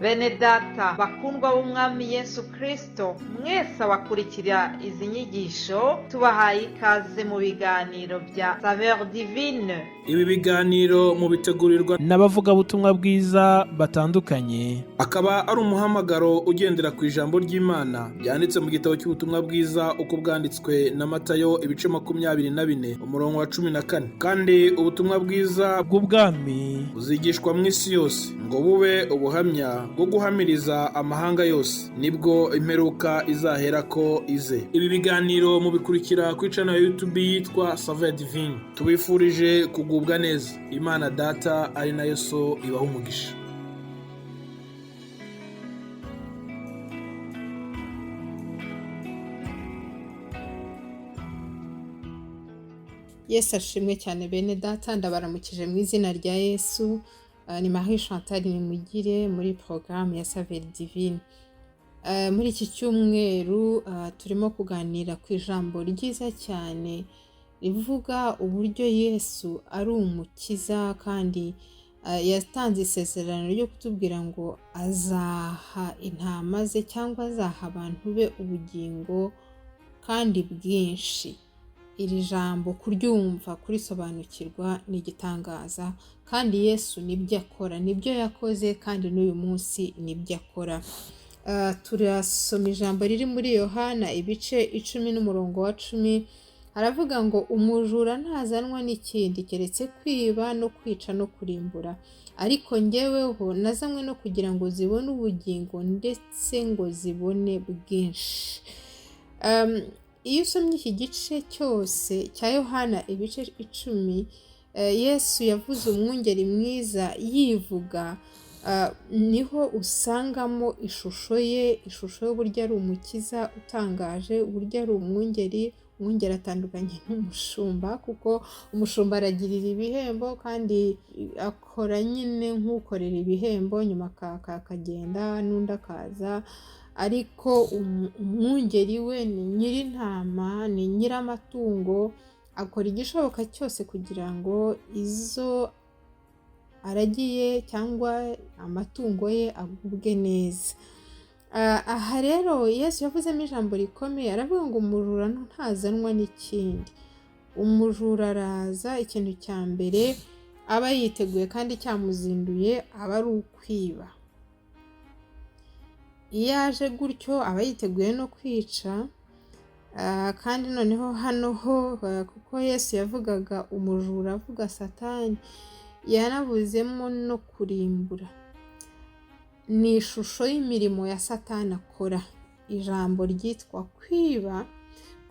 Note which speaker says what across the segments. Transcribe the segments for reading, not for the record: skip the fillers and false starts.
Speaker 1: Bene data bakundwa b'umwami Yesu Kristo, mwese abakurikira izi nyigisho tubahaye ikaze mu biganiro bya Saveur Divine.
Speaker 2: Ibi biganiro mu bitegurirwa
Speaker 3: n'abavugabutumwa bwiza batandukanye,
Speaker 2: akaba ari umuhamagaro ugendera ku ijambo ry'Imana byanditse mu gitabo cy'ubutumwa bwiza uko bwanditswe na Matayo ibice 24 umurongo wa 14. Kandi ubutumwa bwiza
Speaker 3: bw'ubwami
Speaker 2: buzigishwa mu isi yose ngo bube ubuhamya bwo guhamiriza amahanga yose, nibwo imperuka izaherako ize. Ibi biganiro mubikurikira ku channel ya YouTube yitwa Saveur Divine. Tubifurije kugubwa neza. Imana Data ari nayo So ibaha umugisha.
Speaker 4: Yesu ashimwe cyane bene data, ndabaramukije mu izina rya Yesu. Ni Marie Chantal Nimugire muri programme ya Saveur Divine. Muri iki cyumweru turimo kuganira ku ijambo ryiza cyane rivuga uburyo Yesu ari umukiza kandi yatanze isezerano ryo kutubwira ngo azaha intama ze cyangwa azaha abantu be ubugingo kandi bwinshi. Iri jambo kuryumva kurisobanukirwa ni igitangaza, kandi Yesu nibyo akora, nibyo yakoze kandi n'uyu munsi nibyo akora. Turasoma ijambo riri muri Yohana ibice 10 n'umurongo wa 10. Haravuga ngo umujura ntazanwa n'ikindi keretse kwiba no kwica no kurimbura, ariko njyeweho nazanywe no kugira ngo zibone ubugingo ndetse ngo zibone bwinshi. Iyo usomye iki gice cyose cya Yohana ibice 10, Yesu yavuze umwungeri mwiza yivuga, niho usangamo ishusho ye, ishusho y'uburyo ari umukiza utangaje, uburyo ari umwungeri atandukanye n'umushumba, kuko umushumba aragirira ibihembo kandi akora nyine nk'ukorera ibihembo, nyuma akagenda n'undi akaza. Ariko umwungeri we ni nyir'intama, ni nyir'amatungo, akora igishoboka cyose kugira ngo izo aragiye cyangwa amatungo ye agubwe neza. Aha rero Yesu yavuzemo ijambo rikomeye, aravuga ngo umujura ntazanwa n'ikindi. Umujura araza, ikintu cya mbere aba yiteguye kandi cyamuzinduye aba ari ukwiba. Iyo aje gutyo aba yiteguye no kwica, kandi noneho hano ho kuko Yesu yavugaga umujura avuga Satani, yanabuzemo no kurimbura. Ni ishusho y'imirimo ya Satani akora. Ijambo ryitwa kwiba.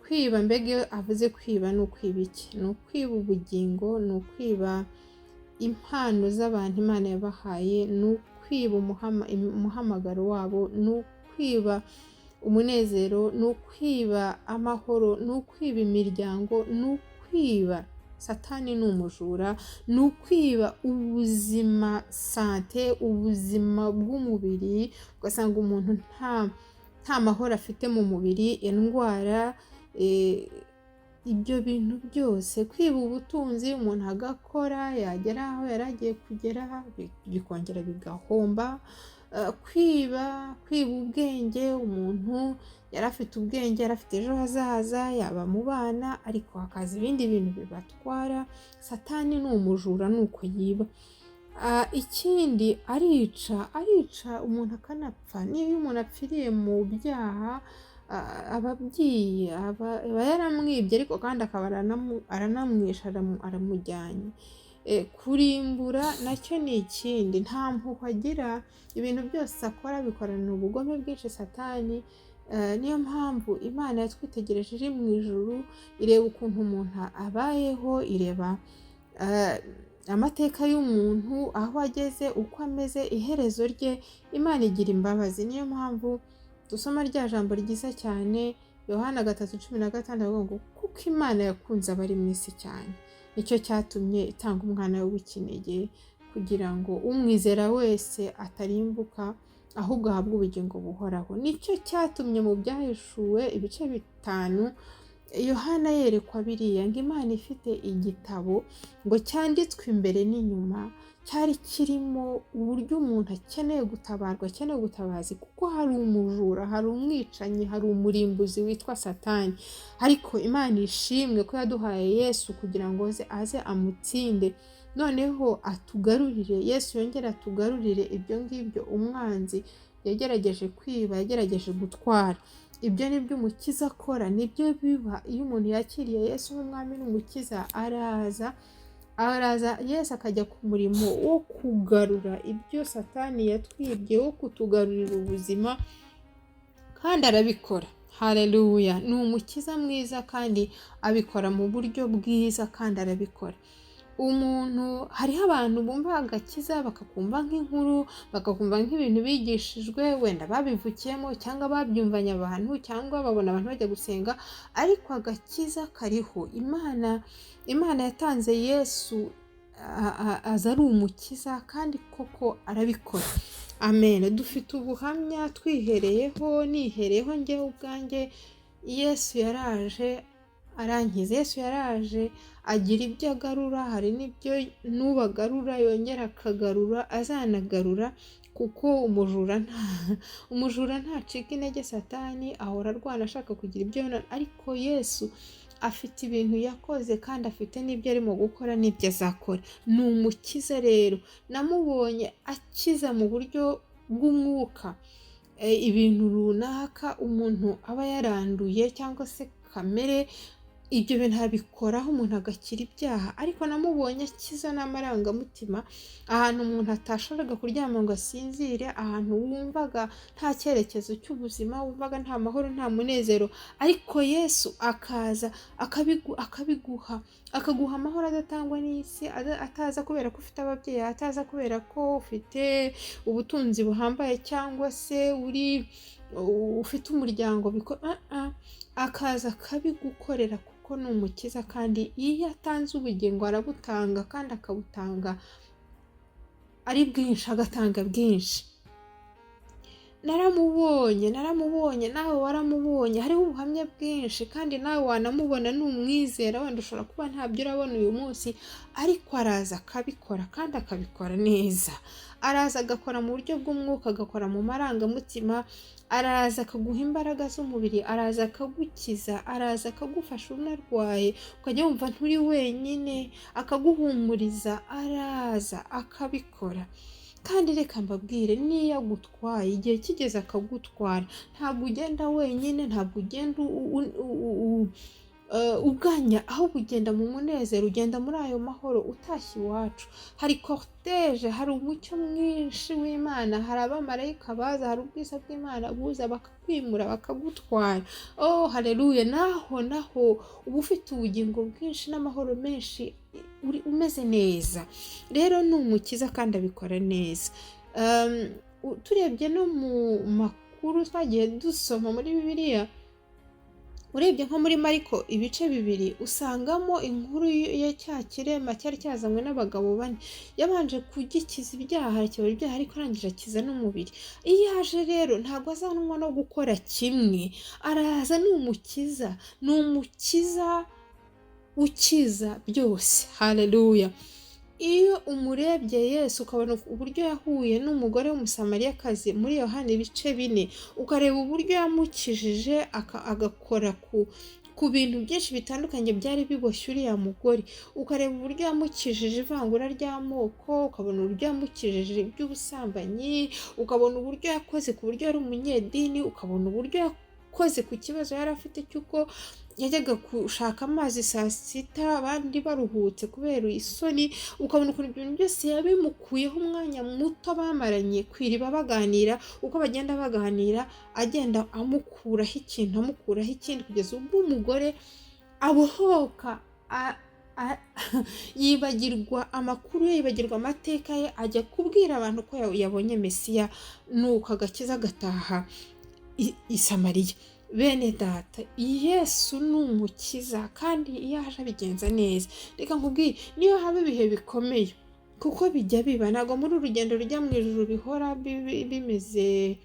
Speaker 4: Kwiba, mbega iyo avuze kwiba ni ukwiba iki? Ni ukwiba ubugingo, ni ukwiba impano z'abantu Imana yabahaye, ni ukwiba umuhamagaro wabo, ni ukwiba umunezero, ni ukwiba amahoro, ni ukwiba imiryango, ni ukwiba. Satani ni umujura, ni ukwiba ubuzima, sante, ubuzima bw'umubiri. Ugasanga umuntu nta mahoro afite mu mubiri, indwara, ibyo bintu byose. Kwiba ubutunzi, umuntu agakora yagera aho yaragiye kugera bikongera bigahomba. Kwiba ubwenge, umuntu yari afite ubwenge, yari afite ejo hazaza, yaba mu bana, ariko hakaza ibindi bintu bibatwara. Satani ni umujura, ni uko yiba. Ikindi arica umuntu akanapfa. Niyo umuntu apfiriye mu byaha, ababyeyi aba yaramwibye, ariko kandi akaba aranamwisha, aramujyanye. Kurimbura nacyo ni ikindi, nta mpuhwe agira, ibintu byose akora bikorana ubugome bwinshi Satani. Niyo mpamvu Imana yatwitegereje iri mu ijuru, ireba ukuntu umuntu abayeho, ireba amateka y'umuntu, aho ageze, uko ameze, iherezo rye. Imana igira imbabazi. Niyo mpamvu dusoma rya jambo ryiza cyane Yohana 3:16 avuga ngo kuko Imana yakunze abari mu isi cyane, nicyo cyatumye itanga umwana we w'ikinege, kugira ngo umwizera wese atarimbuka ahubwo ahabwe ubugingo buhoraho. Nicyo cyatumye mu Byahishuwe ibice 5 Yohana yerekwa biriya ngo Imana ifite igitabo ngo cyanditswe imbere n'inyuma, cyari kirimo uburyo umuntu akeneye gutabarwa, akeneye ubutabazi, kuko hari umujura, hari umwicanyi, hari umurimbuzi witwa Satani. Ariko Imana ishimwe ko yaduhaye Yesu kugira ngo aze amutsinde, noneho atugarurire. Yesu yongera atugarurire ibyo ngibyo umwanzi yagerageje kwiba, yagerageje gutwara. Ibyo ni byo umukiza akora, nibyo biba iyo umuntu yakiriye Yesu nk'umwami n'umukiza. Araza Yesu akajya ku murimo wo kugarura ibyo Satani yatwibye, wo kutugarurira ubuzima, kandi arabikora. Haleluya! Ni umukiza mwiza kandi abikora mu buryo bwiza, kandi arabikora. Hariho abantu bumva agakiza bakakumva nk'inkuru, bakakumva nk'ibintu bigishijwe, wenda babivukiyemo cyangwa babyumvanye abantu, cyangwa babona abantu bajya gusenga, ariko agakiza kariho. Imana yatanze Yesu aza ari umukiza, kandi koko arabikora. Amen. Dufite ubuhamya twihereyeho, nihereyeho njyewe ubwanjye. Yesu yaraje arankiza, Yesu yaraje agira ibyo agarura, hari n'ibyo n'ubagarura yongera akagarura, azanagarura, kuko umujura ntacika intege. Satani ahora arwana ashaka kugira ibyo yona, ariko Yesu afite ibintu yakoze, kandi afite n'ibyo arimo gukora n'ibyo azakora. Ni umukiza rero. Namubonye akiza mu buryo bw'umwuka ibintu runaka umuntu aba yaranduye, cyangwa se kamere, ibyo bintu abikoraho umuntu agakira ibyaha. Ariko namubonye akiza n'amarangamutima, ahantu umuntu atashoboraga kuryama ngo asinzire, ahantu wumvaga nta cyerekezo cy'ubuzima, wumvaga nta mahoro, nta munezero, ariko Yesu akaza akabiguha, akaguha amahoro adatangwa n'isi, ataza kubera ko ufite ababyeyi, ataza kubera ko ufite ubutunzi buhambaye, cyangwa se ufite umuryango, akaza akabigukorera, kuko ni umukiza. Kandi iyo atanze ubugingo arabutanga, kandi akabutanga ari bwinshi, agatanga bwinshi. Naramubonye, nawe waramubonye. Hariho ubuhamya bwinshi, kandi nawe wanamubona, ni umwizera. Wenda ushobora kuba ntabyo urabona uyu munsi, ariko araza akabikora, kandi akabikora neza. Araza agakora mu buryo bw'umwuka, agakora mu marangamutima, araza akaguha imbaraga z'umubiri, araza akagukiza, araza akagufasha unarwaye ukajya wumva nturi wenyine, akaguhumuriza, araza akabikora. Kandi reka mbabwire, niyo agutwaye, igihe kigeze akagutwara, ntabwo ugenda wenyine, ntabwo ugenda uganya, ahubwo ugenda mu munezero, ugenda muri ayo mahoro utashye iwacu. Hari cortege, hari umucyo mwinshi w'Imana, hari abamarayika baza, hari ubwiza bw'Imana buza bakakwimura, bakagutwara. Oh haleluya! Naho uba ufite ubugingo bwinshi n'amahoro menshi, umeze neza. Rero ni umukiza, kandi abikora neza. Turebye no mu makuru twagiye dusoma muri Bibiliya, urebye nko muri Mariko ibice 2, usangamo inkuru ya cya kirema cyari cyazanywe n'abagabo 4. Yabanje kugikiza ibyaha, akibura ibyaha, ariko arangije akiza n'umubiri. Iyo aje rero ntabwo azanwa no gukora kimwe, araza ni umukiza, ukiza byose. Haleluya! Iyo umurebye Yesu ukabona uburyo yahuye n'umugore w'umusamariyakazi muri Yohana ibice 4, ukareba uburyo yamukijije, agakora ku bintu byinshi bitandukanye byari biboshye uriya mugore, ukareba uburyo yamukijije ivangura ry'amoko, ukabona uburyo yamukijije iby'ubusambanyi, ukabona uburyo yakoze ku buryo yari umunyedini, ukabona uburyo yakoze ku kibazo yari afite cy'uko yajyaga gushaka amazi saa 6 abandi baruhutse kubera isoni, ukabona ukuntu ibintu byose yabimukuyeho umwanya muto bamaranye kwiriba baganira. Uko bagenda baganira, agenda amukuraho ikintu, amukuraho ikindi, kugeza ubwo umugore abohoka, yibagirwa amakuru ye, yibagirwa amateka ye, ajya kubwira abantu ko yabonye Mesiya, nuko agakiza gataha i Samariya. Bene data, Yesu ni umukiza, kandi iyo aje abigenza neza. Reka nkubwire, niyo haba ibihe bikomeye, kuko bijya biba, ntabwo muri urugendo rujya mu ijuru bihora bimeze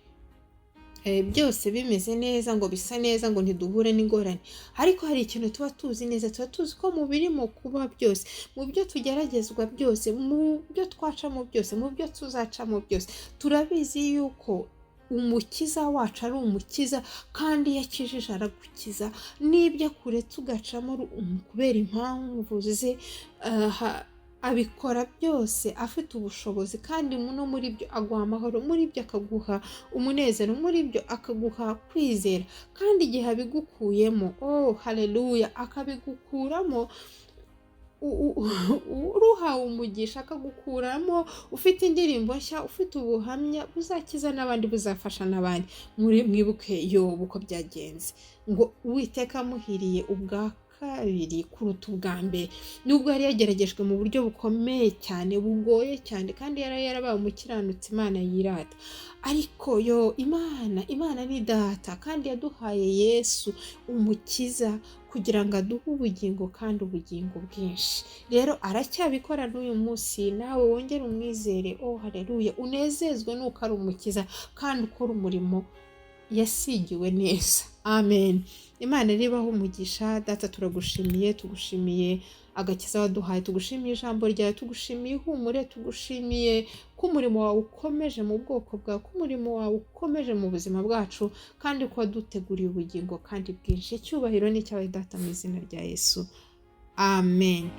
Speaker 4: byose bimeze neza ngo bisa neza ngo ntiduhure n'ingorane, ariko hari ikintu tuba tuzi neza, tuba tuzi ko mu birimo kuba byose, mu byo tugeragezwa byose, mu byo twacamo byose, mu byo tuzacamo byose, turabizi yuko umukiza wacu ari umukiza kandi iyo akijije aragukiza, n'ibyo akuretse ugacamo kubera impamvu ze, abikora byose afite ubushobozi kandi no muri byo aguha amahoro, muri byo akaguha umunezero, muri byo akaguha kwizera, kandi igihe abigukuyemo haleluya, akabigukuramo uruhawe umugisha, akagukuramo ufite indirimbo nshya, ufite ubuhamya buzakiza n'abandi, buzafasha n'abandi. Mwibuke Yobu uko byagenze, ngo Uwiteka amuhiriye ubwa kabiri kuruta ubwa mbere, nubwo yari yageragejwe mu buryo bukomeye cyane, bugoye cyane, kandi yari yarabaye umukiranutsi Imana yirata, ariko Imana ni data kandi yaduhaye Yesu umukiza kugira ngo aduhe ubugingo kandi ubugingo bwinshi. Rero aracyabikora n'uyu munsi, nawe wongere umwizere, haleluya, unezezwe nuko ari umukiza kandi ukora umurimo yasigiwe neza. Amen. Imana ribaho umugisha. Data turagushimiye, tugushimiye agakiza waduhaye, tugushimiye ijambo ryawe, tugushimiye ihumure, tugushimiye ko umurimo wawe ukomeje mu bwoko bwawe, ko umurimo wawe ukomeje mu buzima bwacu, kandi ko waduteguriye ubugingo kandi bwinshi. Icyubahiro ni icyawe Data, mu izina rya Yesu. Amen.